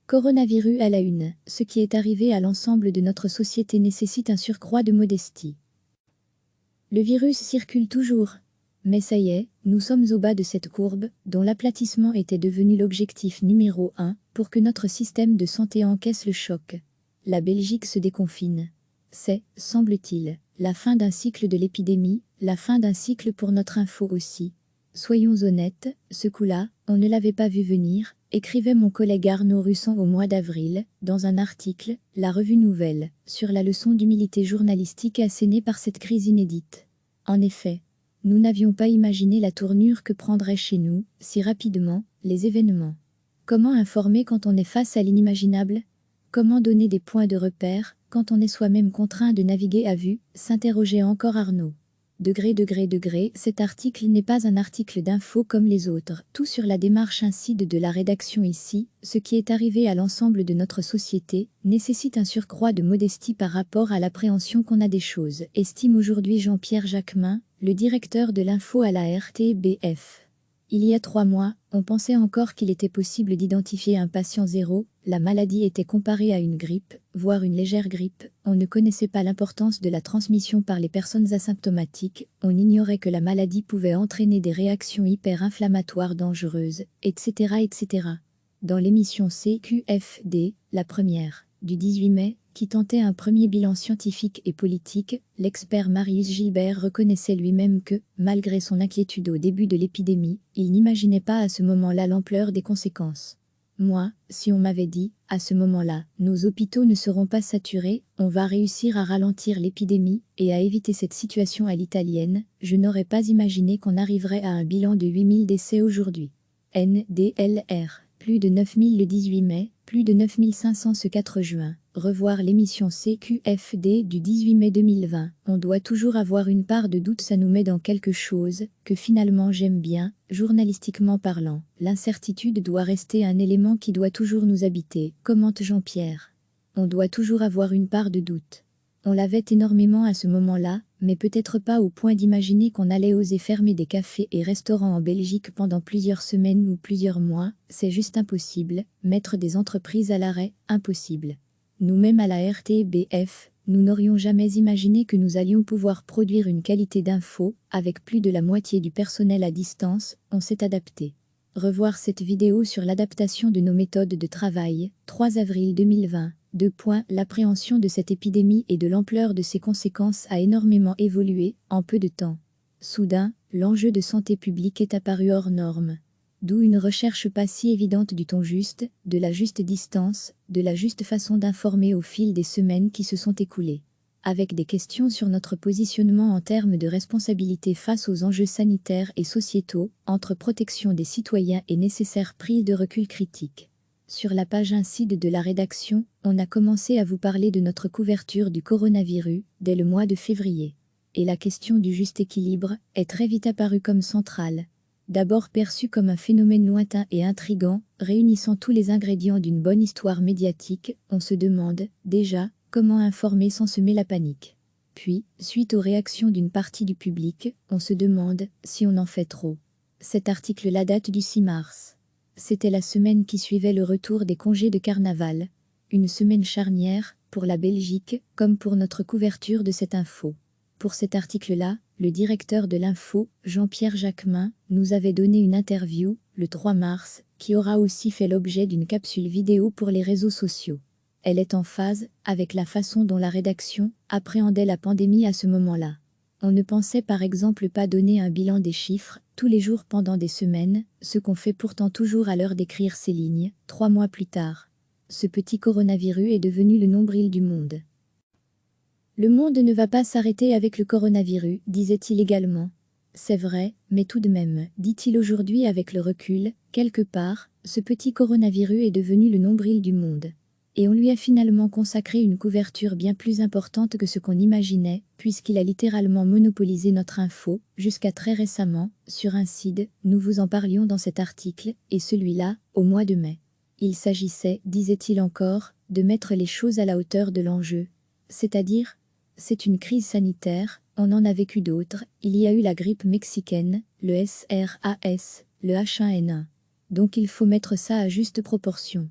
Coronavirus à la une. Ce qui est arrivé à l'ensemble de notre société nécessite un surcroît de modestie. Le virus circule toujours. Mais ça y est, nous sommes au bas de cette courbe, dont l'aplatissement était devenu l'objectif numéro 1, pour que notre système de santé encaisse le choc. La Belgique se déconfine. C'est, semble-t-il, la fin d'un cycle de l'épidémie, la fin d'un cycle pour notre info aussi. Soyons honnêtes, ce coup-là, on ne l'avait pas vu venir, écrivait mon collègue Arnaud Russan au mois d'avril, dans un article, La Revue Nouvelle, sur la leçon d'humilité journalistique assénée par cette crise inédite. En effet, nous n'avions pas imaginé la tournure que prendraient chez nous, si rapidement, les événements. Comment informer quand on est face à l'inimaginable ? Comment donner des points de repère, quand on est soi-même contraint de naviguer à vue, s'interrogeait encore Arnaud. Cet article n'est pas un article d'info comme les autres. Tout sur la démarche incide de la rédaction ici. Ce qui est arrivé à l'ensemble de notre société nécessite un surcroît de modestie par rapport à l'appréhension qu'on a des choses, estime aujourd'hui Jean-Pierre Jacquemin, le directeur de l'info à la RTBF. Il y a 3 mois, on pensait encore qu'il était possible d'identifier un patient zéro, la maladie était comparée à une grippe, voire une légère grippe, on ne connaissait pas l'importance de la transmission par les personnes asymptomatiques, on ignorait que la maladie pouvait entraîner des réactions hyper-inflammatoires dangereuses, etc. Dans l'émission CQFD, la première, du 18 mai, qui tentait un premier bilan scientifique et politique, l'expert Marius Gilbert reconnaissait lui-même que, malgré son inquiétude au début de l'épidémie, il n'imaginait pas à ce moment-là l'ampleur des conséquences. Moi, si on m'avait dit, à ce moment-là, nos hôpitaux ne seront pas saturés, on va réussir à ralentir l'épidémie et à éviter cette situation à l'italienne, je n'aurais pas imaginé qu'on arriverait à un bilan de 8000 décès aujourd'hui. NDLR, plus de 9000 le 18 mai, plus de 9500 ce 4 juin. Revoir l'émission CQFD du 18 mai 2020. On doit toujours avoir une part de doute, ça nous met dans quelque chose que finalement j'aime bien, journalistiquement parlant. L'incertitude doit rester un élément qui doit toujours nous habiter, commente Jean-Pierre. On doit toujours avoir une part de doute. On l'avait énormément à ce moment-là, mais peut-être pas au point d'imaginer qu'on allait oser fermer des cafés et restaurants en Belgique pendant plusieurs semaines ou plusieurs mois, c'est juste impossible. Mettre des entreprises à l'arrêt, impossible. Nous-mêmes à la RTBF, nous n'aurions jamais imaginé que nous allions pouvoir produire une qualité d'info, avec plus de la moitié du personnel à distance, on s'est adapté. Revoir cette vidéo sur l'adaptation de nos méthodes de travail, 3 avril 2020. L'appréhension de cette épidémie et de l'ampleur de ses conséquences a énormément évolué, en peu de temps. Soudain, l'enjeu de santé publique est apparu hors norme. D'où une recherche pas si évidente du ton juste, de la juste distance, de la juste façon d'informer au fil des semaines qui se sont écoulées. Avec des questions sur notre positionnement en termes de responsabilité face aux enjeux sanitaires et sociétaux, entre protection des citoyens et nécessaire prise de recul critique. Sur la page incide de la rédaction, on a commencé à vous parler de notre couverture du coronavirus, dès le mois de février. Et la question du juste équilibre est très vite apparue comme centrale. D'abord perçue comme un phénomène lointain et intrigant, réunissant tous les ingrédients d'une bonne histoire médiatique, on se demande, déjà, comment informer sans semer la panique. Puis, suite aux réactions d'une partie du public, on se demande si on en fait trop. Cet article-là date du 6 mars. C'était la semaine qui suivait le retour des congés de carnaval. Une semaine charnière, pour la Belgique, comme pour notre couverture de cette info. Pour cet article-là, le directeur de l'info, Jean-Pierre Jacquemin, nous avait donné une interview, le 3 mars, qui aura aussi fait l'objet d'une capsule vidéo pour les réseaux sociaux. Elle est en phase avec la façon dont la rédaction appréhendait la pandémie à ce moment-là. On ne pensait par exemple pas donner un bilan des chiffres, tous les jours pendant des semaines, ce qu'on fait pourtant toujours à l'heure d'écrire ces lignes, 3 mois plus tard. Ce petit coronavirus est devenu le nombril du monde. Le monde ne va pas s'arrêter avec le coronavirus, disait-il également. C'est vrai, mais tout de même, dit-il aujourd'hui avec le recul, quelque part, ce petit coronavirus est devenu le nombril du monde. Et on lui a finalement consacré une couverture bien plus importante que ce qu'on imaginait, puisqu'il a littéralement monopolisé notre info, jusqu'à très récemment, sur Incide, nous vous en parlions dans cet article, et celui-là, au mois de mai. Il s'agissait, disait-il encore, de mettre les choses à la hauteur de l'enjeu. C'est-à-dire, c'est une crise sanitaire, on en a vécu d'autres, il y a eu la grippe mexicaine, le SRAS, le H1N1. Donc il faut mettre ça à juste proportion.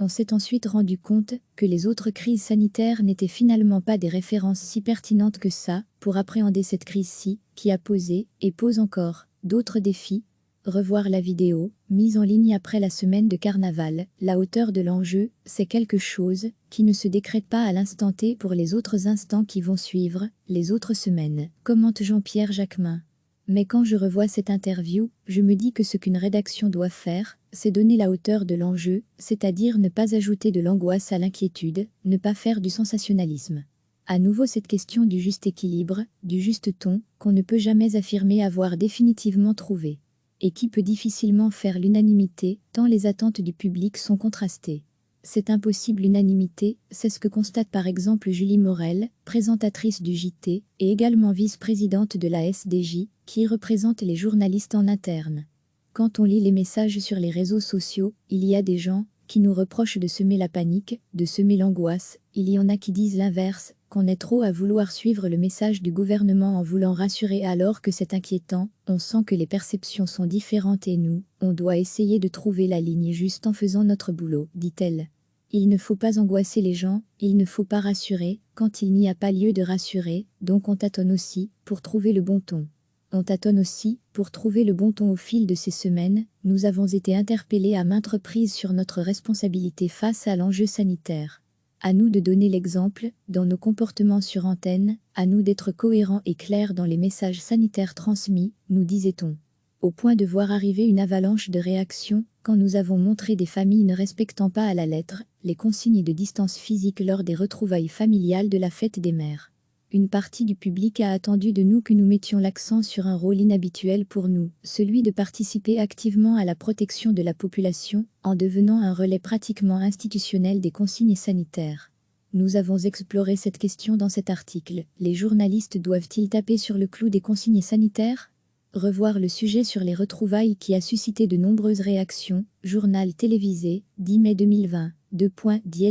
On s'est ensuite rendu compte que les autres crises sanitaires n'étaient finalement pas des références si pertinentes que ça pour appréhender cette crise-ci, qui a posé, et pose encore, d'autres défis. Revoir la vidéo, mise en ligne après la semaine de carnaval, la hauteur de l'enjeu, c'est quelque chose qui ne se décrète pas à l'instant T pour les autres instants qui vont suivre, les autres semaines, commente Jean-Pierre Jacquemin. Mais quand je revois cette interview, je me dis que ce qu'une rédaction doit faire, c'est donner la hauteur de l'enjeu, c'est-à-dire ne pas ajouter de l'angoisse à l'inquiétude, ne pas faire du sensationnalisme. À nouveau cette question du juste équilibre, du juste ton, qu'on ne peut jamais affirmer avoir définitivement trouvé. Et qui peut difficilement faire l'unanimité, tant les attentes du public sont contrastées. Cette impossible unanimité, c'est ce que constate par exemple Julie Morel, présentatrice du JT, et également vice-présidente de la SDJ, qui représente les journalistes en interne. Quand on lit les messages sur les réseaux sociaux, il y a des gens qui nous reprochent de semer la panique, de semer l'angoisse, il y en a qui disent l'inverse, qu'on est trop à vouloir suivre le message du gouvernement en voulant rassurer alors que c'est inquiétant, on sent que les perceptions sont différentes et nous, on doit essayer de trouver la ligne juste en faisant notre boulot, dit-elle. Il ne faut pas angoisser les gens, il ne faut pas rassurer, quand il n'y a pas lieu de rassurer, donc on tâtonne aussi, pour trouver le bon ton. On tâtonne aussi, pour trouver le bon ton au fil de ces semaines, nous avons été interpellés à maintes reprises sur notre responsabilité face à l'enjeu sanitaire. À nous de donner l'exemple, dans nos comportements sur antenne, à nous d'être cohérents et clairs dans les messages sanitaires transmis, nous disait-on. Au point de voir arriver une avalanche de réactions, quand nous avons montré des familles ne respectant pas à la lettre les consignes de distance physique lors des retrouvailles familiales de la fête des mères. Une partie du public a attendu de nous que nous mettions l'accent sur un rôle inhabituel pour nous, celui de participer activement à la protection de la population, en devenant un relais pratiquement institutionnel des consignes sanitaires. Nous avons exploré cette question dans cet article. Les journalistes doivent-ils taper sur le clou des consignes sanitaires ? Revoir le sujet sur les retrouvailles qui a suscité de nombreuses réactions, journal télévisé, 10 mai 2020,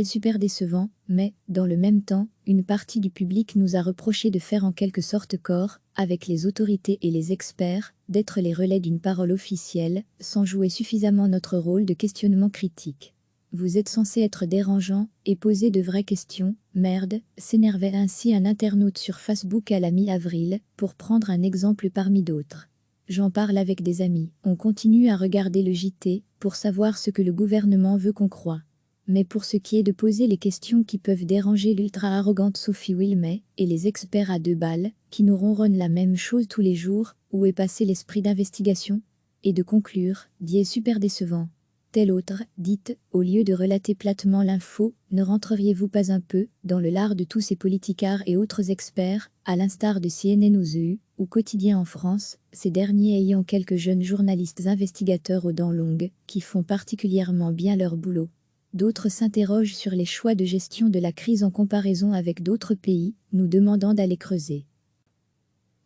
super décevant, mais, dans le même temps, une partie du public nous a reproché de faire en quelque sorte corps, avec les autorités et les experts, d'être les relais d'une parole officielle, sans jouer suffisamment notre rôle de questionnement critique. Vous êtes censé être dérangeant et poser de vraies questions, merde, s'énervait ainsi un internaute sur Facebook à la mi-avril, pour prendre un exemple parmi d'autres. J'en parle avec des amis, on continue à regarder le JT, pour savoir ce que le gouvernement veut qu'on croie. Mais pour ce qui est de poser les questions qui peuvent déranger l'ultra-arrogante Sophie Wilmay, et les experts à 2 balles, qui nous ronronnent la même chose tous les jours, où est passé l'esprit d'investigation ? Et de conclure, super décevant. Tel autre, dites, au lieu de relater platement l'info, ne rentreriez-vous pas un peu dans le lard de tous ces politicards et autres experts, à l'instar de CNN aux EU, ou Quotidien en France, ces derniers ayant quelques jeunes journalistes investigateurs aux dents longues, qui font particulièrement bien leur boulot. D'autres s'interrogent sur les choix de gestion de la crise en comparaison avec d'autres pays, nous demandant d'aller creuser.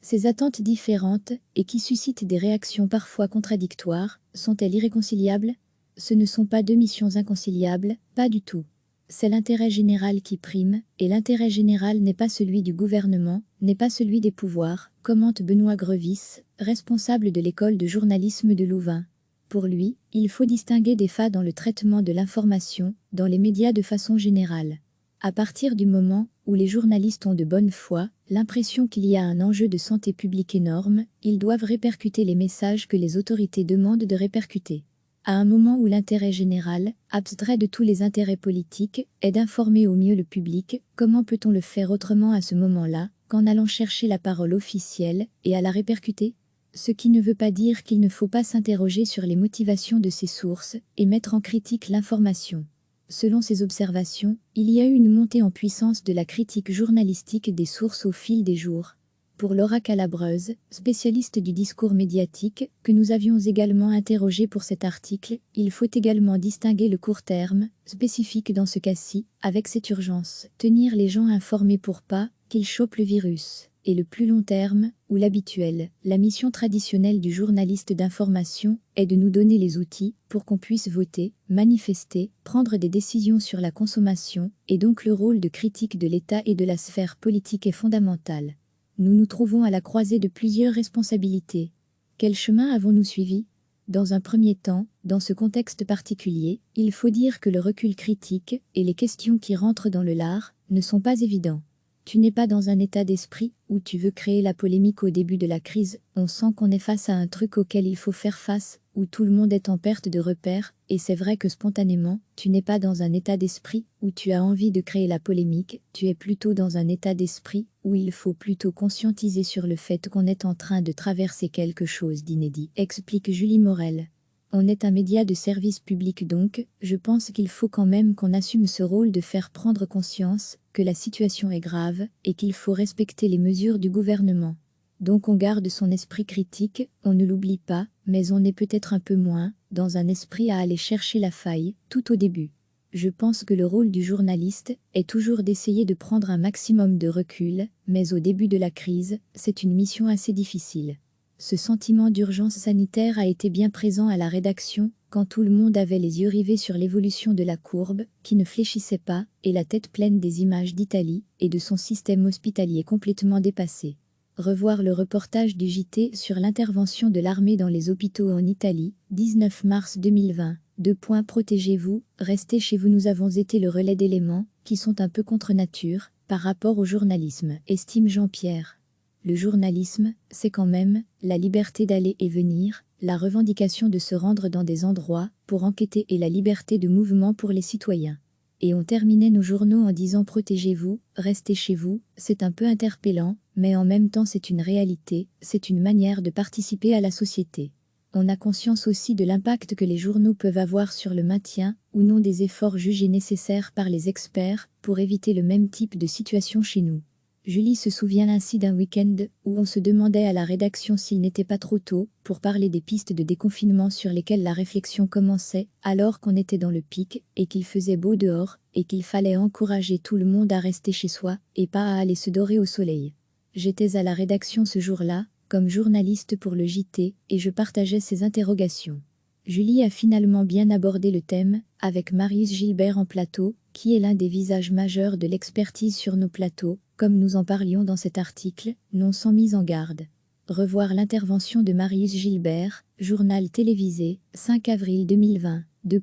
Ces attentes différentes, et qui suscitent des réactions parfois contradictoires, sont-elles irréconciliables ? Ce ne sont pas 2 missions inconciliables, pas du tout. C'est l'intérêt général qui prime, et l'intérêt général n'est pas celui du gouvernement, n'est pas celui des pouvoirs, commente Benoît Grevis, responsable de l'école de journalisme de Louvain. Pour lui, il faut distinguer des failles dans le traitement de l'information, dans les médias de façon générale. À partir du moment où les journalistes ont de bonne foi, l'impression qu'il y a un enjeu de santé publique énorme, ils doivent répercuter les messages que les autorités demandent de répercuter. À un moment où l'intérêt général, abstrait de tous les intérêts politiques, est d'informer au mieux le public, comment peut-on le faire autrement à ce moment-là, qu'en allant chercher la parole officielle et à la répercuter ? Ce qui ne veut pas dire qu'il ne faut pas s'interroger sur les motivations de ces sources et mettre en critique l'information. Selon ces observations, il y a eu une montée en puissance de la critique journalistique des sources au fil des jours. Pour Laura Calabreuse, spécialiste du discours médiatique, que nous avions également interrogée pour cet article, il faut également distinguer le court terme, spécifique dans ce cas-ci, avec cette urgence, tenir les gens informés pour pas qu'ils chopent le virus, et le plus long terme, ou l'habituel, la mission traditionnelle du journaliste d'information est de nous donner les outils pour qu'on puisse voter, manifester, prendre des décisions sur la consommation, et donc le rôle de critique de l'État et de la sphère politique est fondamental. Nous nous trouvons à la croisée de plusieurs responsabilités. Quel chemin avons-nous suivi ? Dans un premier temps, dans ce contexte particulier, il faut dire que le recul critique et les questions qui rentrent dans le lard ne sont pas évidents. Tu n'es pas dans un état d'esprit où tu veux créer la polémique au début de la crise, on sent qu'on est face à un truc auquel il faut faire face, où tout le monde est en perte de repères, et c'est vrai que spontanément, tu n'es pas dans un état d'esprit où tu as envie de créer la polémique, tu es plutôt dans un état d'esprit où il faut plutôt conscientiser sur le fait qu'on est en train de traverser quelque chose d'inédit, explique Julie Morel. On est un média de service public donc, je pense qu'il faut quand même qu'on assume ce rôle de faire prendre conscience que la situation est grave et qu'il faut respecter les mesures du gouvernement. Donc on garde son esprit critique, on ne l'oublie pas, mais on est peut-être un peu moins dans un esprit à aller chercher la faille tout au début. Je pense que le rôle du journaliste est toujours d'essayer de prendre un maximum de recul, mais au début de la crise, c'est une mission assez difficile. Ce sentiment d'urgence sanitaire a été bien présent à la rédaction, quand tout le monde avait les yeux rivés sur l'évolution de la courbe, qui ne fléchissait pas, et la tête pleine des images d'Italie et de son système hospitalier complètement dépassé. Revoir le reportage du JT sur l'intervention de l'armée dans les hôpitaux en Italie, 19 mars 2020. Protégez-vous, restez chez vous. Nous avons été le relais d'éléments qui sont un peu contre nature par rapport au journalisme, estime Jean-Pierre. Le journalisme, c'est quand même la liberté d'aller et venir, la revendication de se rendre dans des endroits pour enquêter et la liberté de mouvement pour les citoyens. Et on terminait nos journaux en disant protégez-vous, restez chez vous, c'est un peu interpellant, mais en même temps c'est une réalité, c'est une manière de participer à la société. On a conscience aussi de l'impact que les journaux peuvent avoir sur le maintien ou non des efforts jugés nécessaires par les experts pour éviter le même type de situation chez nous. Julie se souvient ainsi d'un week-end où on se demandait à la rédaction s'il n'était pas trop tôt pour parler des pistes de déconfinement sur lesquelles la réflexion commençait, alors qu'on était dans le pic et qu'il faisait beau dehors et qu'il fallait encourager tout le monde à rester chez soi et pas à aller se dorer au soleil. J'étais à la rédaction ce jour-là, comme journaliste pour le JT, et je partageais ces interrogations. Julie a finalement bien abordé le thème, avec Marius Gilbert en plateau, qui est l'un des visages majeurs de l'expertise sur nos plateaux, comme nous en parlions dans cet article, non sans mise en garde. Revoir l'intervention de Marius Gilbert, journal télévisé, 5 avril 2020, 2.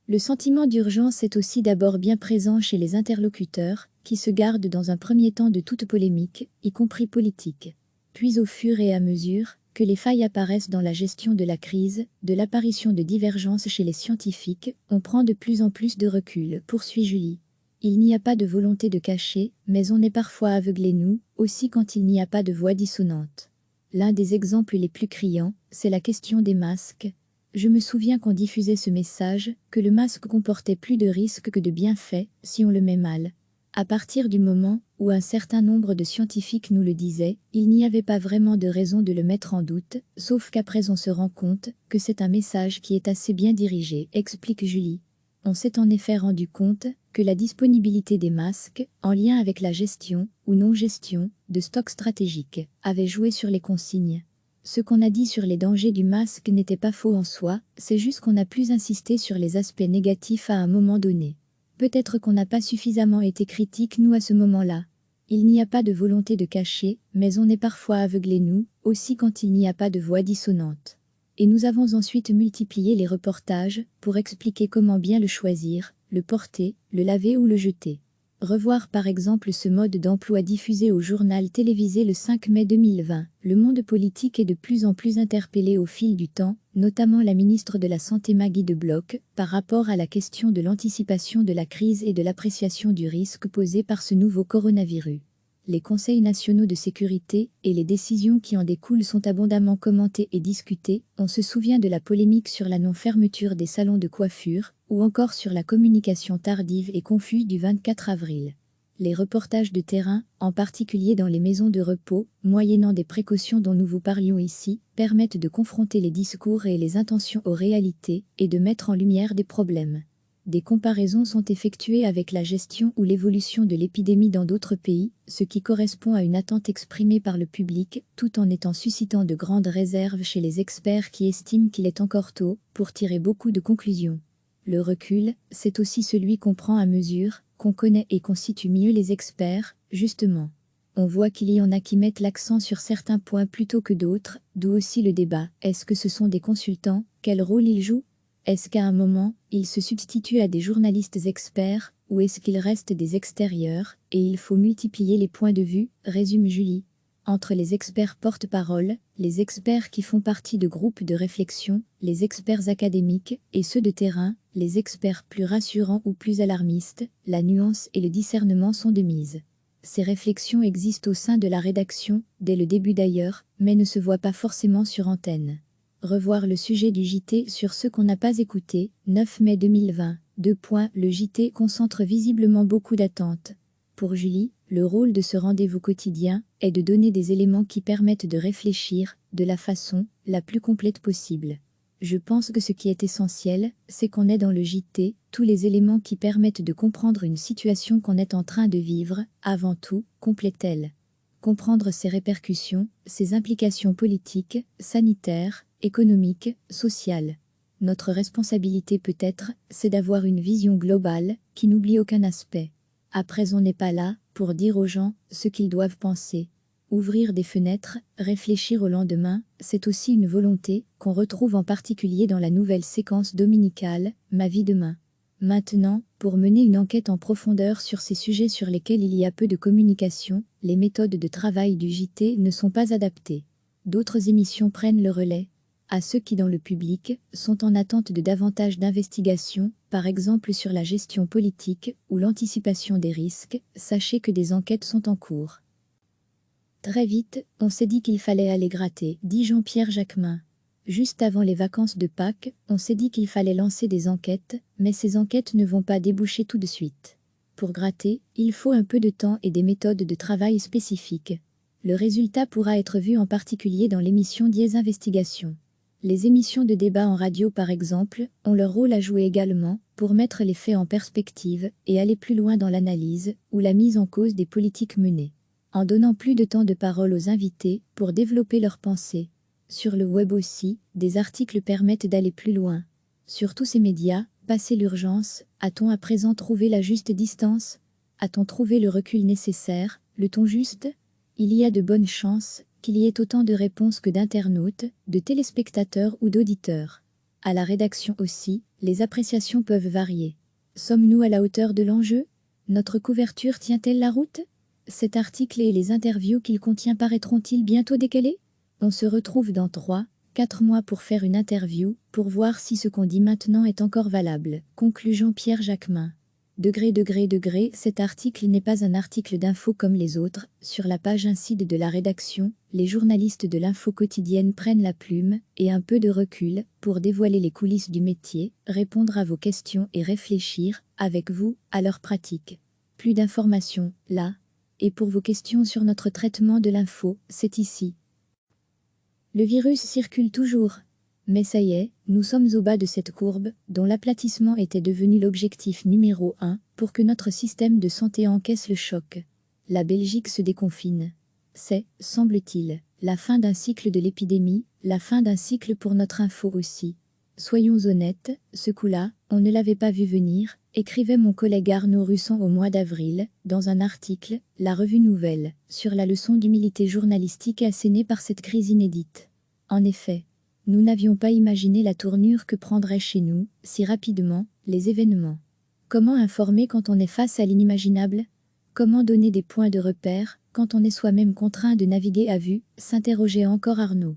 Le sentiment d'urgence est aussi d'abord bien présent chez les interlocuteurs, qui se gardent dans un premier temps de toute polémique, y compris politique. Puis au fur et à mesure que les failles apparaissent dans la gestion de la crise, de l'apparition de divergences chez les scientifiques, on prend de plus en plus de recul, poursuit Julie. Il n'y a pas de volonté de cacher, mais on est parfois aveuglé nous, aussi quand il n'y a pas de voix dissonante. L'un des exemples les plus criants, c'est la question des masques. Je me souviens qu'on diffusait ce message, que le masque comportait plus de risques que de bienfaits, si on le met mal. À partir du moment où un certain nombre de scientifiques nous le disaient, il n'y avait pas vraiment de raison de le mettre en doute, sauf qu'après on se rend compte que c'est un message qui est assez bien dirigé, explique Julie. On s'est en effet rendu compte que la disponibilité des masques, en lien avec la gestion ou non-gestion de stocks stratégiques, avait joué sur les consignes. Ce qu'on a dit sur les dangers du masque n'était pas faux en soi, c'est juste qu'on a plus insisté sur les aspects négatifs à un moment donné. Peut-être qu'on n'a pas suffisamment été critique nous à ce moment-là. Il n'y a pas de volonté de cacher, mais on est parfois aveuglé nous, aussi quand il n'y a pas de voix dissonante. Et nous avons ensuite multiplié les reportages pour expliquer comment bien le choisir, le porter, le laver ou le jeter. Revoir par exemple ce mode d'emploi diffusé au journal télévisé le 5 mai 2020. Le monde politique est de plus en plus interpellé au fil du temps, notamment la ministre de la Santé Maggie de Bloch, par rapport à la question de l'anticipation de la crise et de l'appréciation du risque posé par ce nouveau coronavirus. Les conseils nationaux de sécurité et les décisions qui en découlent sont abondamment commentées et discutées. On se souvient de la polémique sur la non-fermeture des salons de coiffure, ou encore sur la communication tardive et confuse du 24 avril. Les reportages de terrain, en particulier dans les maisons de repos, moyennant des précautions dont nous vous parlions ici, permettent de confronter les discours et les intentions aux réalités et de mettre en lumière des problèmes. Des comparaisons sont effectuées avec la gestion ou l'évolution de l'épidémie dans d'autres pays, ce qui correspond à une attente exprimée par le public, tout en étant suscitant de grandes réserves chez les experts qui estiment qu'il est encore tôt pour tirer beaucoup de conclusions. Le recul, c'est aussi celui qu'on prend à mesure, qu'on connaît et qu'on situe mieux les experts, justement. On voit qu'il y en a qui mettent l'accent sur certains points plutôt que d'autres, d'où aussi le débat. Est-ce que ce sont des consultants? Quel rôle ils jouent? Est-ce qu'à un moment, ils se substituent à des journalistes experts, ou est-ce qu'ils restent des extérieurs, et il faut multiplier les points de vue, résume Julie. Entre les experts porte-parole, les experts qui font partie de groupes de réflexion, les experts académiques, et ceux de terrain, les experts plus rassurants ou plus alarmistes, la nuance et le discernement sont de mise. Ces réflexions existent au sein de la rédaction, dès le début d'ailleurs, mais ne se voient pas forcément sur antenne. Revoir le sujet du JT sur ceux qu'on n'a pas écoutés, 9 mai 2020. Le JT concentre visiblement beaucoup d'attentes. Pour Julie, le rôle de ce rendez-vous quotidien est de donner des éléments qui permettent de réfléchir de la façon la plus complète possible. Je pense que ce qui est essentiel, c'est qu'on ait dans le JT tous les éléments qui permettent de comprendre une situation qu'on est en train de vivre, avant tout, complète-t-elle. Comprendre ses répercussions, ses implications politiques, sanitaires, économiques, sociales. Notre responsabilité peut-être, c'est d'avoir une vision globale, qui n'oublie aucun aspect. Après on n'est pas là, pour dire aux gens, ce qu'ils doivent penser. Ouvrir des fenêtres, réfléchir au lendemain, c'est aussi une volonté, qu'on retrouve en particulier dans la nouvelle séquence dominicale, Ma vie demain. Maintenant, pour mener une enquête en profondeur sur ces sujets sur lesquels il y a peu de communication, les méthodes de travail du JT ne sont pas adaptées. D'autres émissions prennent le relais. À ceux qui dans le public sont en attente de davantage d'investigations, par exemple sur la gestion politique ou l'anticipation des risques, sachez que des enquêtes sont en cours. Très vite, on s'est dit qu'il fallait aller gratter, dit Jean-Pierre Jacquemin. Juste avant les vacances de Pâques, on s'est dit qu'il fallait lancer des enquêtes, mais ces enquêtes ne vont pas déboucher tout de suite. Pour gratter, il faut un peu de temps et des méthodes de travail spécifiques. Le résultat pourra être vu en particulier dans l'émission Diez Investigations. Les émissions de débat en radio par exemple, ont leur rôle à jouer également, pour mettre les faits en perspective et aller plus loin dans l'analyse ou la mise en cause des politiques menées. En donnant plus de temps de parole aux invités pour développer leurs pensées. Sur le web aussi, des articles permettent d'aller plus loin. Sur tous ces médias, passer l'urgence, a-t-on à présent trouvé la juste distance? A-t-on trouvé le recul nécessaire, le ton juste? Il y a de bonnes chances qu'il y ait autant de réponses que d'internautes, de téléspectateurs ou d'auditeurs. À la rédaction aussi, les appréciations peuvent varier. Sommes-nous à la hauteur de l'enjeu? Notre couverture tient-elle la route? Cet article et les interviews qu'il contient paraîtront-ils bientôt décalés? On se retrouve dans 3-4 mois pour faire une interview, pour voir si ce qu'on dit maintenant est encore valable, conclut Jean-Pierre Jacquemin. Cet article n'est pas un article d'info comme les autres. Sur la page incide de la rédaction, les journalistes de l'info quotidienne prennent la plume et un peu de recul pour dévoiler les coulisses du métier, répondre à vos questions et réfléchir, avec vous, à leur pratique. Plus d'informations, là. Et pour vos questions sur notre traitement de l'info, c'est ici. Le virus circule toujours. Mais ça y est, nous sommes au bas de cette courbe, dont l'aplatissement était devenu l'objectif numéro 1, pour que notre système de santé encaisse le choc. La Belgique se déconfine. C'est, semble-t-il, la fin d'un cycle de l'épidémie, la fin d'un cycle pour notre info aussi. Soyons honnêtes, ce coup-là, on ne l'avait pas vu venir, écrivait mon collègue Arnaud Russan au mois d'avril, dans un article, La Revue Nouvelle, sur la leçon d'humilité journalistique assénée par cette crise inédite. En effet, nous n'avions pas imaginé la tournure que prendraient chez nous, si rapidement, les événements. Comment informer quand on est face à l'inimaginable? Comment donner des points de repère, quand on est soi-même contraint de naviguer à vue, s'interrogeait encore Arnaud.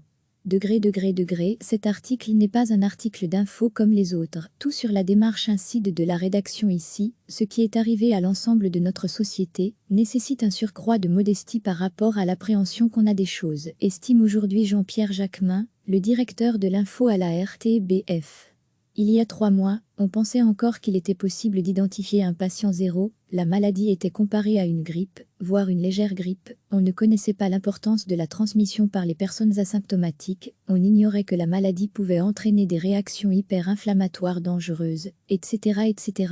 Cet article n'est pas un article d'info comme les autres. Tout sur la démarche incide de la rédaction ici, ce qui est arrivé à l'ensemble de notre société, nécessite un surcroît de modestie par rapport à l'appréhension qu'on a des choses, estime aujourd'hui Jean-Pierre Jacquemin, le directeur de l'info à la RTBF. Il y a 3 mois, on pensait encore qu'il était possible d'identifier un patient zéro, la maladie était comparée à une grippe, voire une légère grippe, on ne connaissait pas l'importance de la transmission par les personnes asymptomatiques, on ignorait que la maladie pouvait entraîner des réactions hyper-inflammatoires dangereuses, etc.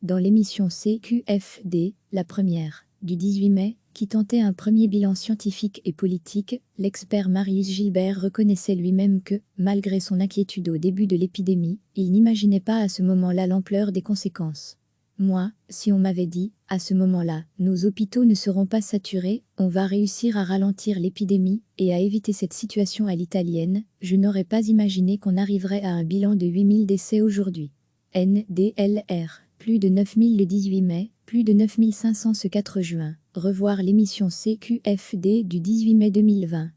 Dans l'émission CQFD, la première, du 18 mai, qui tentait un premier bilan scientifique et politique, l'expert Marius Gilbert reconnaissait lui-même que, malgré son inquiétude au début de l'épidémie, il n'imaginait pas à ce moment-là l'ampleur des conséquences. Moi, si on m'avait dit, à ce moment-là, nos hôpitaux ne seront pas saturés, on va réussir à ralentir l'épidémie et à éviter cette situation à l'italienne, je n'aurais pas imaginé qu'on arriverait à un bilan de 8000 décès aujourd'hui. NDLR, plus de 9000 le 18 mai, plus de 9500 ce 4 juin. Revoir l'émission CQFD du 18 mai 2020.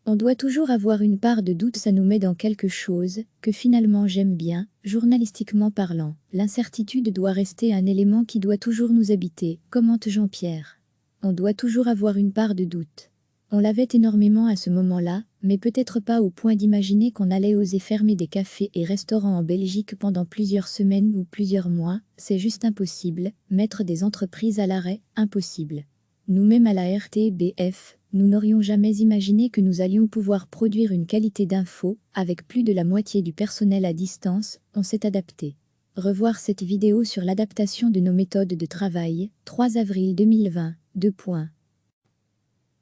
On doit toujours avoir une part de doute, ça nous met dans quelque chose que finalement j'aime bien, journalistiquement parlant. L'incertitude doit rester un élément qui doit toujours nous habiter, commente Jean-Pierre. On doit toujours avoir une part de doute. On l'avait énormément à ce moment-là, mais peut-être pas au point d'imaginer qu'on allait oser fermer des cafés et restaurants en Belgique pendant plusieurs semaines ou plusieurs mois, c'est juste impossible, mettre des entreprises à l'arrêt, impossible. Nous-mêmes à la RTBF, nous n'aurions jamais imaginé que nous allions pouvoir produire une qualité d'info, avec plus de la moitié du personnel à distance, on s'est adapté. Revoir cette vidéo sur l'adaptation de nos méthodes de travail, 3 avril 2020, 2 points.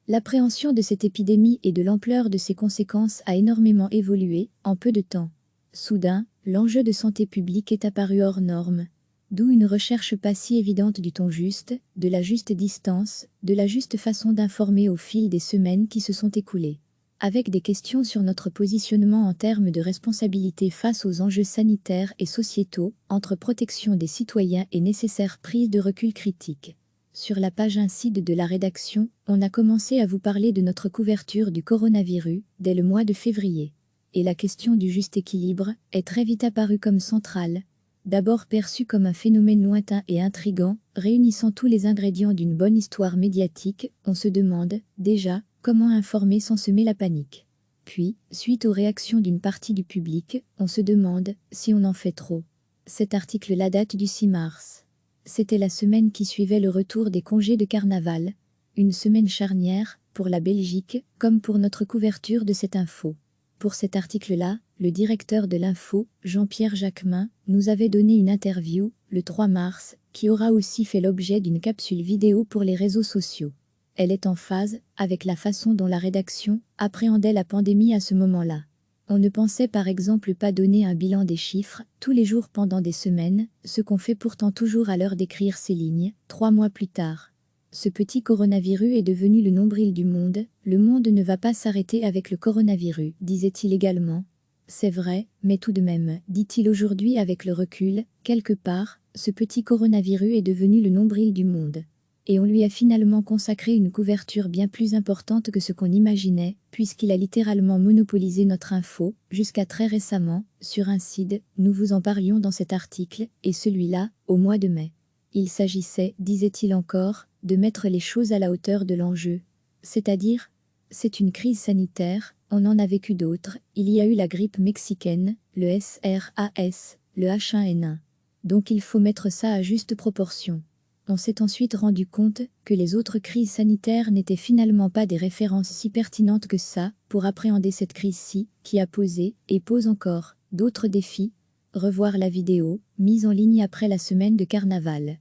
L'appréhension de cette épidémie et de l'ampleur de ses conséquences a énormément évolué, en peu de temps. Soudain, l'enjeu de santé publique est apparu hors norme. D'où une recherche pas si évidente du ton juste, de la juste distance, de la juste façon d'informer au fil des semaines qui se sont écoulées. Avec des questions sur notre positionnement en termes de responsabilité face aux enjeux sanitaires et sociétaux, entre protection des citoyens et nécessaire prise de recul critique. Sur la page incide de la rédaction, on a commencé à vous parler de notre couverture du coronavirus dès le mois de février. Et la question du juste équilibre est très vite apparue comme centrale. D'abord perçue comme un phénomène lointain et intrigant, réunissant tous les ingrédients d'une bonne histoire médiatique, on se demande, déjà, comment informer sans semer la panique. Puis, suite aux réactions d'une partie du public, on se demande si on en fait trop. Cet article-là date du 6 mars. C'était la semaine qui suivait le retour des congés de carnaval. Une semaine charnière, pour la Belgique, comme pour notre couverture de cette info. Pour cet article-là, le directeur de l'info, Jean-Pierre Jacquemin, nous avait donné une interview, le 3 mars, qui aura aussi fait l'objet d'une capsule vidéo pour les réseaux sociaux. Elle est en phase avec la façon dont la rédaction appréhendait la pandémie à ce moment-là. On ne pensait par exemple pas donner un bilan des chiffres tous les jours pendant des semaines, ce qu'on fait pourtant toujours à l'heure d'écrire ces lignes, 3 mois plus tard. Ce petit coronavirus est devenu le nombril du monde, le monde ne va pas s'arrêter avec le coronavirus, disait-il également. C'est vrai, mais tout de même, dit-il aujourd'hui avec le recul, quelque part, ce petit coronavirus est devenu le nombril du monde. Et on lui a finalement consacré une couverture bien plus importante que ce qu'on imaginait, puisqu'il a littéralement monopolisé notre info, jusqu'à très récemment, sur Incide, nous vous en parlions dans cet article, et celui-là, au mois de mai. Il s'agissait, disait-il encore, de mettre les choses à la hauteur de l'enjeu. C'est-à-dire, c'est une crise sanitaire, on en a vécu d'autres, il y a eu la grippe mexicaine, le SRAS, le H1N1. Donc il faut mettre ça à juste proportion. On s'est ensuite rendu compte que les autres crises sanitaires n'étaient finalement pas des références si pertinentes que ça pour appréhender cette crise-ci, qui a posé, et pose encore, d'autres défis. Revoir la vidéo, mise en ligne après la semaine de carnaval.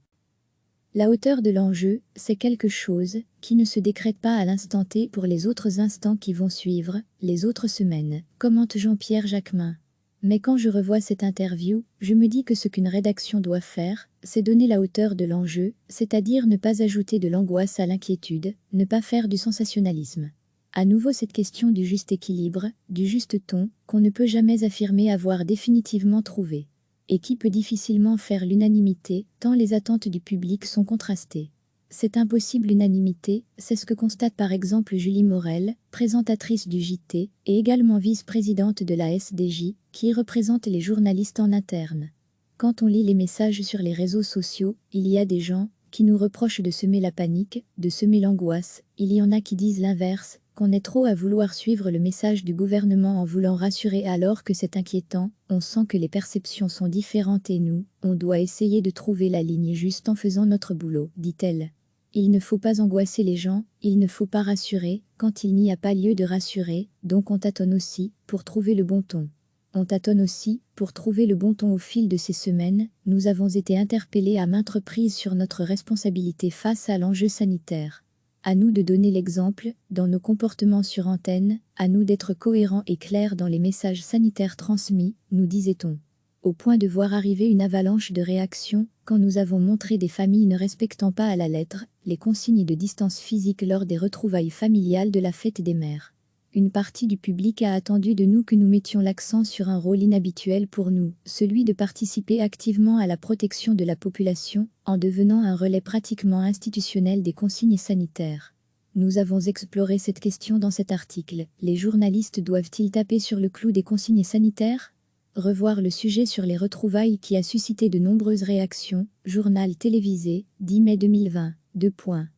La hauteur de l'enjeu, c'est quelque chose qui ne se décrète pas à l'instant T pour les autres instants qui vont suivre, les autres semaines, commente Jean-Pierre Jacquemin. Mais quand je revois cette interview, je me dis que ce qu'une rédaction doit faire, c'est donner la hauteur de l'enjeu, c'est-à-dire ne pas ajouter de l'angoisse à l'inquiétude, ne pas faire du sensationnalisme. À nouveau cette question du juste équilibre, du juste ton, qu'on ne peut jamais affirmer avoir définitivement trouvé. Et qui peut difficilement faire l'unanimité, tant les attentes du public sont contrastées. Cette impossible unanimité, c'est ce que constate par exemple Julie Morel, présentatrice du JT, et également vice-présidente de la SDJ, qui représente les journalistes en interne. Quand on lit les messages sur les réseaux sociaux, il y a des gens qui nous reprochent de semer la panique, de semer l'angoisse, il y en a qui disent l'inverse, qu'on est trop à vouloir suivre le message du gouvernement en voulant rassurer alors que c'est inquiétant, on sent que les perceptions sont différentes et nous, on doit essayer de trouver la ligne juste en faisant notre boulot, dit-elle. Il ne faut pas angoisser les gens, il ne faut pas rassurer, quand il n'y a pas lieu de rassurer, donc on tâtonne aussi, pour trouver le bon ton. On tâtonne aussi, pour trouver le bon ton au fil de ces semaines, nous avons été interpellés à maintes reprises sur notre responsabilité face à l'enjeu sanitaire. À nous de donner l'exemple, dans nos comportements sur antenne, à nous d'être cohérents et clairs dans les messages sanitaires transmis, nous disait-on. au point de voir arriver une avalanche de réactions quand nous avons montré des familles ne respectant pas à la lettre les consignes de distance physique lors des retrouvailles familiales de la fête des mères. Une partie du public a attendu de nous que nous mettions l'accent sur un rôle inhabituel pour nous, celui de participer activement à la protection de la population, en devenant un relais pratiquement institutionnel des consignes sanitaires. Nous avons exploré cette question dans cet article. Les journalistes doivent-ils taper sur le clou des consignes sanitaires ? Revoir le sujet sur les retrouvailles qui a suscité de nombreuses réactions. Journal télévisé, 10 mai 2020. 2 points.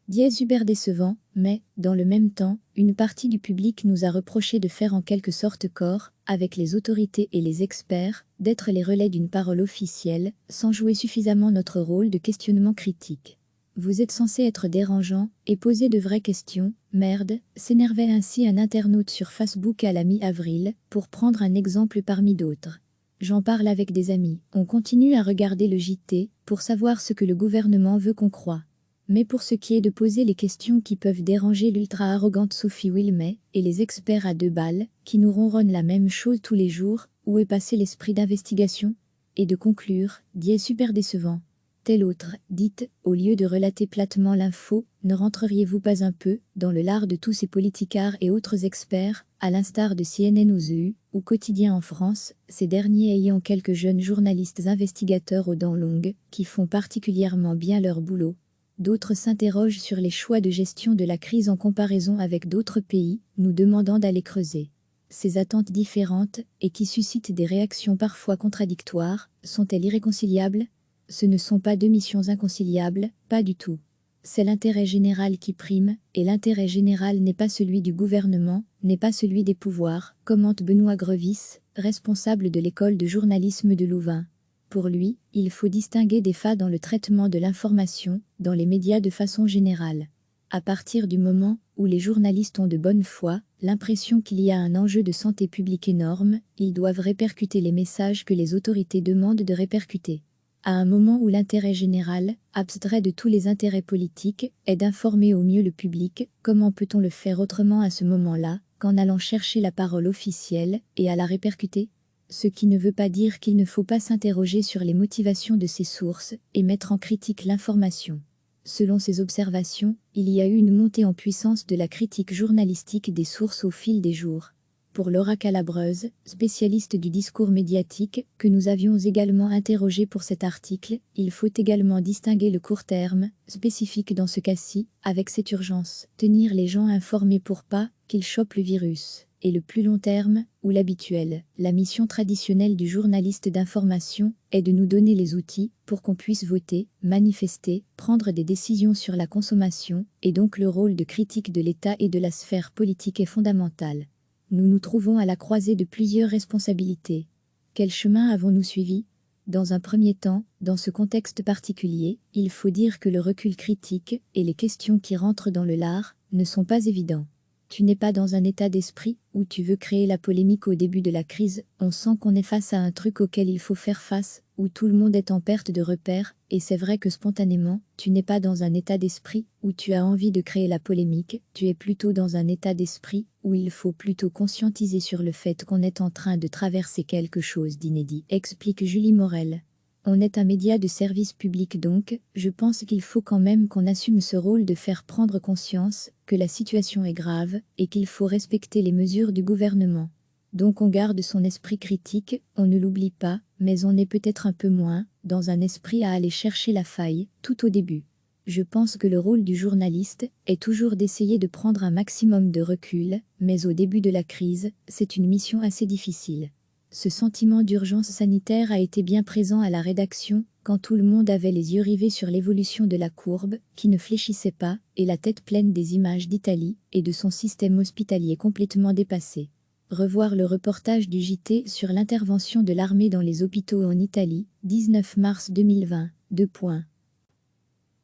Dièse super décevant, mais, dans le même temps, une partie du public nous a reproché de faire en quelque sorte corps, avec les autorités et les experts, d'être les relais d'une parole officielle, sans jouer suffisamment notre rôle de questionnement critique. Vous êtes censé être dérangeant et poser de vraies questions, merde, s'énervait ainsi un internaute sur Facebook à la mi-avril, pour prendre un exemple parmi d'autres. J'en parle avec des amis, on continue à regarder le JT, pour savoir ce que le gouvernement veut qu'on croie. Mais pour ce qui est de poser les questions qui peuvent déranger l'ultra-arrogante Sophie Wilmay et les experts à 2 balles, qui nous ronronnent la même chose tous les jours, où est passé l'esprit d'investigation ? Et de conclure, dit super décevant. Tel autre, dites, au lieu de relater platement l'info, ne rentreriez-vous pas un peu dans le lard de tous ces politicards et autres experts, à l'instar de CNN ou The U, ou Quotidien en France, ces derniers ayant quelques jeunes journalistes investigateurs aux dents longues, qui font particulièrement bien leur boulot. D'autres s'interrogent sur les choix de gestion de la crise en comparaison avec d'autres pays, nous demandant d'aller creuser. Ces attentes différentes, et qui suscitent des réactions parfois contradictoires, sont-elles irréconciliables ? Ce ne sont pas 2 missions inconciliables, pas du tout. C'est l'intérêt général qui prime, et l'intérêt général n'est pas celui du gouvernement, n'est pas celui des pouvoirs, commente Benoît Grevis, responsable de l'école de journalisme de Louvain. Pour lui, il faut distinguer des failles dans le traitement de l'information, dans les médias de façon générale. À partir du moment où les journalistes ont de bonne foi, l'impression qu'il y a un enjeu de santé publique énorme, ils doivent répercuter les messages que les autorités demandent de répercuter. À un moment où l'intérêt général, abstrait de tous les intérêts politiques, est d'informer au mieux le public, comment peut-on le faire autrement à ce moment-là, qu'en allant chercher la parole officielle et à la répercuter ? Ce qui ne veut pas dire qu'il ne faut pas s'interroger sur les motivations de ces sources et mettre en critique l'information. Selon ces observations, il y a eu une montée en puissance de la critique journalistique des sources au fil des jours. Pour Laura Calabreuse, spécialiste du discours médiatique, que nous avions également interrogée pour cet article, il faut également distinguer le court terme, spécifique dans ce cas-ci, avec cette urgence, tenir les gens informés pour pas qu'ils chopent le virus, et le plus long terme, ou l'habituel, la mission traditionnelle du journaliste d'information, est de nous donner les outils pour qu'on puisse voter, manifester, prendre des décisions sur la consommation, et donc le rôle de critique de l'État et de la sphère politique est fondamental. Nous nous trouvons à la croisée de plusieurs responsabilités. Quel chemin avons-nous suivi ? Dans un premier temps, dans ce contexte particulier, il faut dire que le recul critique et les questions qui rentrent dans le lard ne sont pas évidents. Tu n'es pas dans un état d'esprit où tu veux créer la polémique au début de la crise, on sent qu'on est face à un truc auquel il faut faire face, où tout le monde est en perte de repères, et c'est vrai que spontanément, tu n'es pas dans un état d'esprit où tu as envie de créer la polémique, tu es plutôt dans un état d'esprit où il faut plutôt conscientiser sur le fait qu'on est en train de traverser quelque chose d'inédit, explique Julie Morel. On est un média de service public donc, je pense qu'il faut quand même qu'on assume ce rôle de faire prendre conscience que la situation est grave et qu'il faut respecter les mesures du gouvernement. Donc on garde son esprit critique, on ne l'oublie pas, mais on est peut-être un peu moins dans un esprit à aller chercher la faille tout au début. Je pense que le rôle du journaliste est toujours d'essayer de prendre un maximum de recul, mais au début de la crise, c'est une mission assez difficile. Ce sentiment d'urgence sanitaire a été bien présent à la rédaction, quand tout le monde avait les yeux rivés sur l'évolution de la courbe, qui ne fléchissait pas, et la tête pleine des images d'Italie et de son système hospitalier complètement dépassé. Revoir le reportage du JT sur l'intervention de l'armée dans les hôpitaux en Italie, 19 mars 2020, 2 points.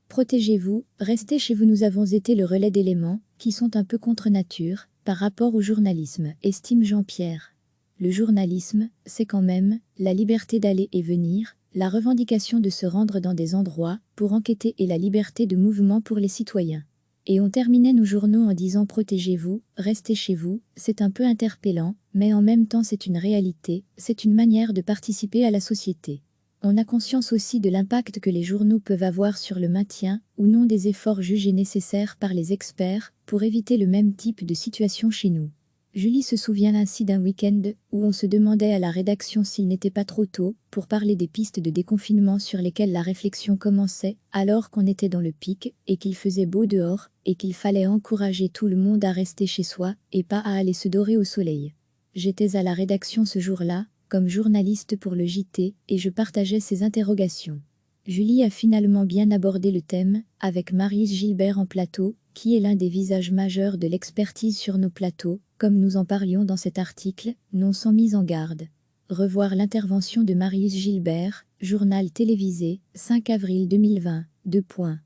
Protégez-vous, restez chez vous. Nous avons été le relais d'éléments qui sont un peu contre nature par rapport au journalisme, estime Jean-Pierre. Le journalisme, c'est quand même la liberté d'aller et venir, la revendication de se rendre dans des endroits pour enquêter et la liberté de mouvement pour les citoyens. Et on terminait nos journaux en disant protégez-vous, restez chez vous, c'est un peu interpellant, mais en même temps c'est une réalité, c'est une manière de participer à la société. On a conscience aussi de l'impact que les journaux peuvent avoir sur le maintien ou non des efforts jugés nécessaires par les experts pour éviter le même type de situation chez nous. Julie se souvient ainsi d'un week-end où on se demandait à la rédaction s'il n'était pas trop tôt pour parler des pistes de déconfinement sur lesquelles la réflexion commençait alors qu'on était dans le pic et qu'il faisait beau dehors et qu'il fallait encourager tout le monde à rester chez soi et pas à aller se dorer au soleil. J'étais à la rédaction ce jour-là, comme journaliste pour le JT, et je partageais ses interrogations. Julie a finalement bien abordé le thème, avec Maryse Gilbert en plateau, qui est l'un des visages majeurs de l'expertise sur nos plateaux, comme nous en parlions dans cet article, non sans mise en garde. Revoir l'intervention de Maryse Gilbert, journal télévisé, 5 avril 2020, 2 points.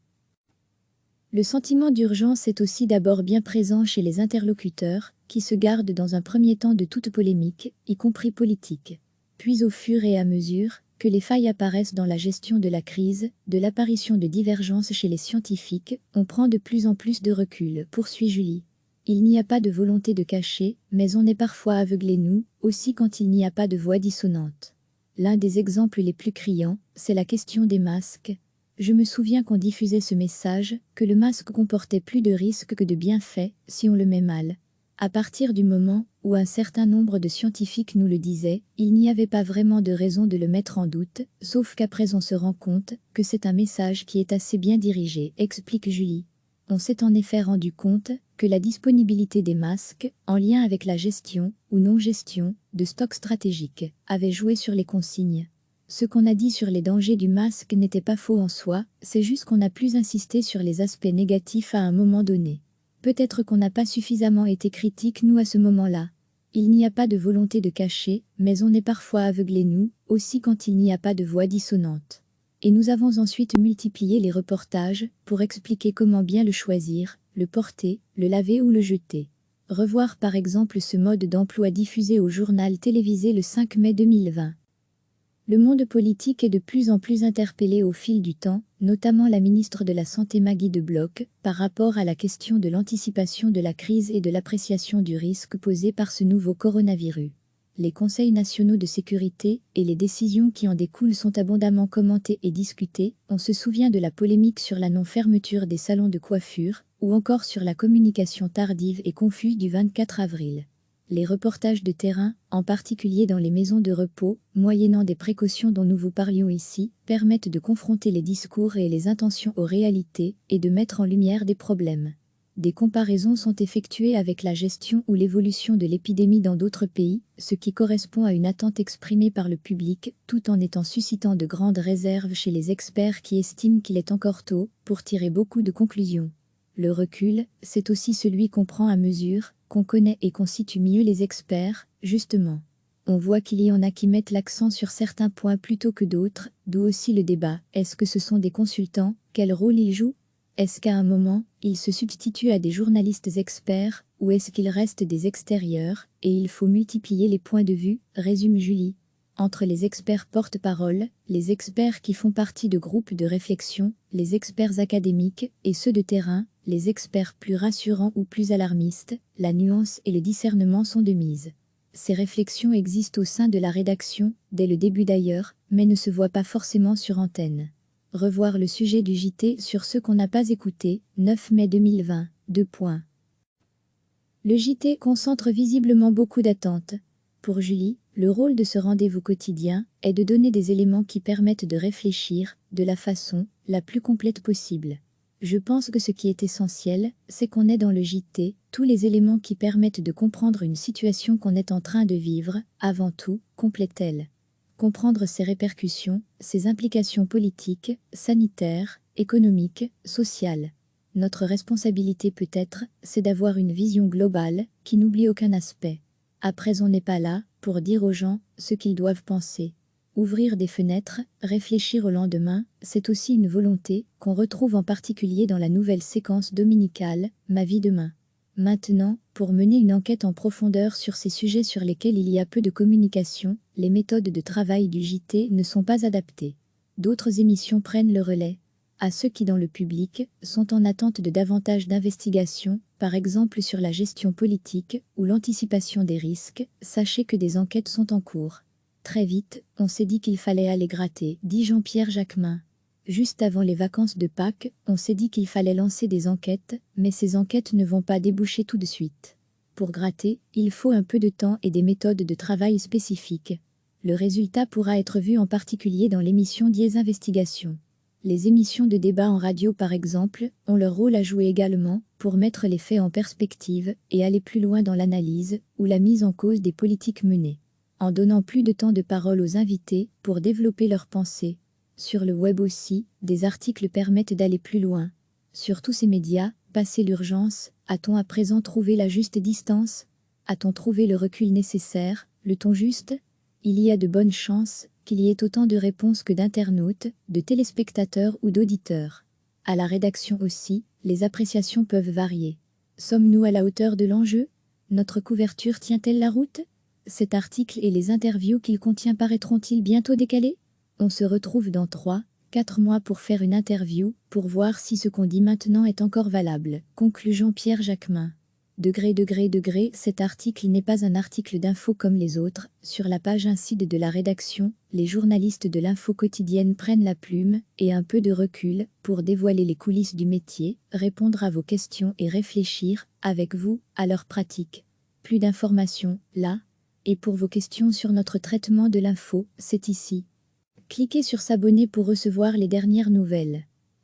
Le sentiment d'urgence est aussi d'abord bien présent chez les interlocuteurs, qui se gardent dans un premier temps de toute polémique, y compris politique. Puis au fur et à mesure que les failles apparaissent dans la gestion de la crise, de l'apparition de divergences chez les scientifiques, on prend de plus en plus de recul, poursuit Julie. Il n'y a pas de volonté de cacher, mais on est parfois aveuglé nous, aussi quand il n'y a pas de voix dissonante. L'un des exemples les plus criants, c'est la question des masques. Je me souviens qu'on diffusait ce message, que le masque comportait plus de risques que de bienfaits, si on le met mal. À partir du moment où un certain nombre de scientifiques nous le disaient, il n'y avait pas vraiment de raison de le mettre en doute, sauf qu'après on se rend compte que c'est un message qui est assez bien dirigé, explique Julie. On s'est en effet rendu compte que la disponibilité des masques, en lien avec la gestion ou non-gestion de stocks stratégiques, avait joué sur les consignes. Ce qu'on a dit sur les dangers du masque n'était pas faux en soi, c'est juste qu'on a plus insisté sur les aspects négatifs à un moment donné. Peut-être qu'on n'a pas suffisamment été critique nous à ce moment-là. Il n'y a pas de volonté de cacher, mais on est parfois aveuglé nous, aussi quand il n'y a pas de voix dissonante. Et nous avons ensuite multiplié les reportages pour expliquer comment bien le choisir, le porter, le laver ou le jeter. Revoir par exemple ce mode d'emploi diffusé au journal télévisé le 5 mai 2020. Le monde politique est de plus en plus interpellé au fil du temps, notamment la ministre de la Santé Maggie De Bloch, par rapport à la question de l'anticipation de la crise et de l'appréciation du risque posé par ce nouveau coronavirus. Les conseils nationaux de sécurité et les décisions qui en découlent sont abondamment commentées et discutées. On se souvient de la polémique sur la non-fermeture des salons de coiffure, ou encore sur la communication tardive et confuse du 24 avril. Les reportages de terrain, en particulier dans les maisons de repos, moyennant des précautions dont nous vous parlions ici, permettent de confronter les discours et les intentions aux réalités et de mettre en lumière des problèmes. Des comparaisons sont effectuées avec la gestion ou l'évolution de l'épidémie dans d'autres pays, ce qui correspond à une attente exprimée par le public, tout en étant suscitant de grandes réserves chez les experts qui estiment qu'il est encore tôt pour tirer beaucoup de conclusions. Le recul, c'est aussi celui qu'on prend à mesure qu'on connaît et qu'on situe mieux les experts, justement. On voit qu'il y en a qui mettent l'accent sur certains points plutôt que d'autres, d'où aussi le débat. Est-ce que ce sont des consultants? Quel rôle ils jouent? Est-ce qu'à un moment, ils se substituent à des journalistes experts, ou est-ce qu'ils restent des extérieurs, et il faut multiplier les points de vue, résume Julie. Entre les experts porte-parole, les experts qui font partie de groupes de réflexion, les experts académiques et ceux de terrain, les experts plus rassurants ou plus alarmistes, la nuance et le discernement sont de mise. Ces réflexions existent au sein de la rédaction, dès le début d'ailleurs, mais ne se voient pas forcément sur antenne. Revoir le sujet du JT sur ceux qu'on n'a pas écoutés, 9 mai 2020, 2 points. Le JT concentre visiblement beaucoup d'attentes. Pour Julie, le rôle de ce rendez-vous quotidien est de donner des éléments qui permettent de réfléchir de la façon la plus complète possible. Je pense que ce qui est essentiel, c'est qu'on ait dans le JT tous les éléments qui permettent de comprendre une situation qu'on est en train de vivre, avant tout, complète-t-elle. Comprendre ses répercussions, ses implications politiques, sanitaires, économiques, sociales. Notre responsabilité peut-être, c'est d'avoir une vision globale qui n'oublie aucun aspect. Après on n'est pas là pour dire aux gens ce qu'ils doivent penser. Ouvrir des fenêtres, réfléchir au lendemain, c'est aussi une volonté qu'on retrouve en particulier dans la nouvelle séquence dominicale « Ma vie demain ». Maintenant, pour mener une enquête en profondeur sur ces sujets sur lesquels il y a peu de communication, les méthodes de travail du JT ne sont pas adaptées. D'autres émissions prennent le relais. À ceux qui dans le public sont en attente de davantage d'investigations, par exemple sur la gestion politique ou l'anticipation des risques, sachez que des enquêtes sont en cours. Très vite, on s'est dit qu'il fallait aller gratter, dit Jean-Pierre Jacquemin. Juste avant les vacances de Pâques, on s'est dit qu'il fallait lancer des enquêtes, mais ces enquêtes ne vont pas déboucher tout de suite. Pour gratter, il faut un peu de temps et des méthodes de travail spécifiques. Le résultat pourra être vu en particulier dans l'émission Diez Investigations. Les émissions de débat en radio par exemple, ont leur rôle à jouer également, pour mettre les faits en perspective et aller plus loin dans l'analyse ou la mise en cause des politiques menées. En donnant plus de temps de parole aux invités pour développer leurs pensées. Sur le web aussi, des articles permettent d'aller plus loin. Sur tous ces médias, passer l'urgence, a-t-on à présent trouvé la juste distance? A-t-on trouvé le recul nécessaire, le ton juste? Il y a de bonnes chances qu'il y ait autant de réponses que d'internautes, de téléspectateurs ou d'auditeurs. À la rédaction aussi, les appréciations peuvent varier. Sommes-nous à la hauteur de l'enjeu? Notre couverture tient-elle la route? Cet article et les interviews qu'il contient paraîtront-ils bientôt décalés? On se retrouve dans 3-4 mois pour faire une interview, pour voir si ce qu'on dit maintenant est encore valable, conclut Jean-Pierre Jacquemin. Degré, cet article n'est pas un article d'info comme les autres. Sur la page incide de la rédaction, les journalistes de l'info quotidienne prennent la plume et un peu de recul pour dévoiler les coulisses du métier, répondre à vos questions et réfléchir, avec vous, à leur pratique. Plus d'informations, là. Et pour vos questions sur notre traitement de l'info, c'est ici. Cliquez sur s'abonner pour recevoir les dernières nouvelles.